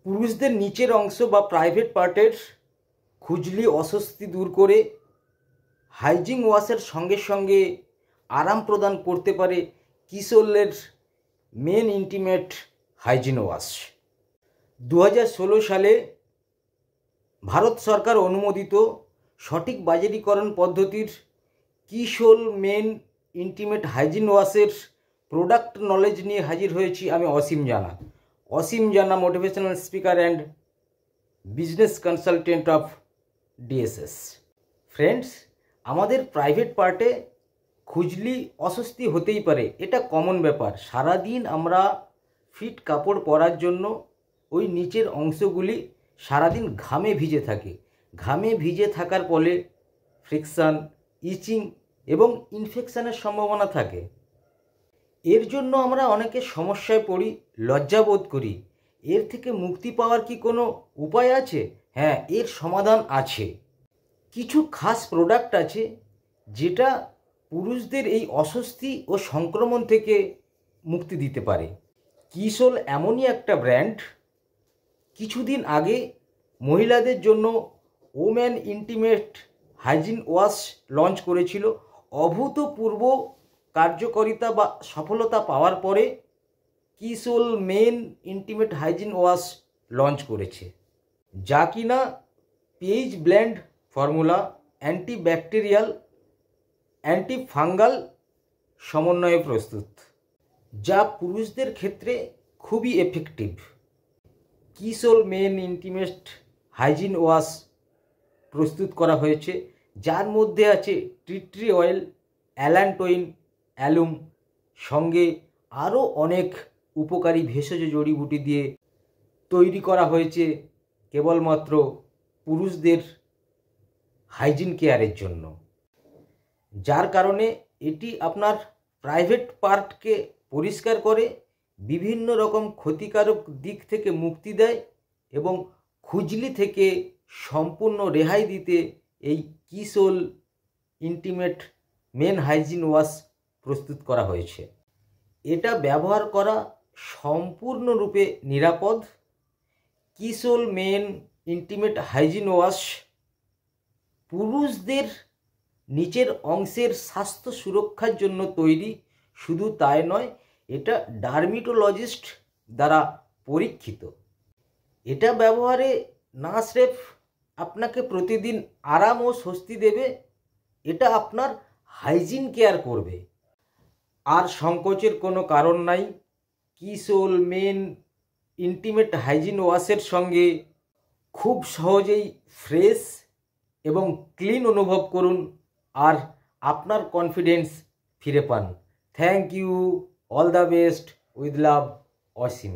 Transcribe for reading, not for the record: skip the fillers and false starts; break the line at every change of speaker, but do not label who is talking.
পুরুষদের নিচের অংশ বা প্রাইভেট পার্টের খুজলি অস্বস্তি দূর করে হাইজিন ওয়াশের সঙ্গে সঙ্গে আরাম প্রদান করতে পারে কিশোরের মেন ইন্টিমেট হাইজিন ওয়াশ। 2016 সালে ভারত সরকার অনুমোদিত সঠিক বাজারিকরণ পদ্ধতির কিশোর মেন ইন্টিমেট হাইজিন ওয়াশের প্রোডাক্ট নলেজ নিয়ে হাজির হয়েছি আমি Asim Jana motivational speaker and business consultant of DSS. Friends, আমাদের প্রাইভেট পার্টে খুজলি অস্বস্তি হতেই পারে, এটা কমন ব্যাপার। সারাদিন আমরা ফিট কাপড় পরার জন্য ওই নিচের অংশগুলি সারাদিন ঘামে ভিজে থাকে। ঘামে ভিজে থাকার ফলে ফ্রিকশান, ইচিং এবং ইনফেকশানের সম্ভাবনা থাকে। এর জন্য আমরা অনেকে সমস্যায় পড়ি, লজ্জাবোধ করি। এর থেকে মুক্তি পাওয়ার কি কোনো উপায় আছে? হ্যাঁ, এর সমাধান আছে। কিছু খাস প্রোডাক্ট আছে যেটা পুরুষদের এই অস্বস্তি ও সংক্রমণ থেকে মুক্তি দিতে পারে। কিশোর এমনই একটা ব্র্যান্ড, কিছুদিন আগে মহিলাদের জন্য women intimate hygiene wash launch করেছিল। অভূতপূর্ব কার্যকারিতা বা সফলতা পাওয়ার পরে Kishore men intimate hygiene wash launch করেছে, যা কিনা pH blend formula, antibacterial, antifungal সমন্বয়ে প্রস্তুত, যা পুরুষদের ক্ষেত্রে খুবই effective. Kishore men intimate hygiene wash প্রস্তুত করা হয়েছে, যার মধ্যে আছে টি অয়েল, অ্যালান্টোইন, অ্যালুম, সঙ্গে আরও অনেক উপকারী ভেষজ জড়িবুটি দিয়ে তৈরি করা হয়েছে কেবলমাত্র পুরুষদের হাইজিন কেয়ারের জন্য, যার কারণে এটি আপনার প্রাইভেট পার্টকে পরিষ্কার করে, বিভিন্ন রকম ক্ষতিকারক দিক থেকে মুক্তি দেয় এবং খুজলি থেকে সম্পূর্ণ রেহাই দিতে এই কিশোর ইন্টিমেট মেন হাইজিন ওয়াশ প্রস্তুত করা হয়েছে। এটা ব্যবহার করা সম্পূর্ণরূপে নিরাপদ। কিশোর মেন ইন্টিমেট হাইজিন ওয়াশ পুরুষদের নিচের অংশের স্বাস্থ্য সুরক্ষার জন্য তৈরি। শুধু তাই নয়, এটা ডার্মিটোলজিস্ট দ্বারা পরীক্ষিত। এটা ব্যবহারে না স্রেফ আপনাকে প্রতিদিন আরাম ও স্বস্তি দেবে, এটা আপনার হাইজিন কেয়ার করবে। আর সংকোচের কোনো কারণ নাই। কিশোর মেন ইন্টিমেট হাইজিন ওয়াশের সঙ্গে খুব সহজেই ফ্রেশ এবং ক্লিন অনুভব করুন আর আপনার কনফিডেন্স ফিরে পান। Thank you, all the best, with love, Asim.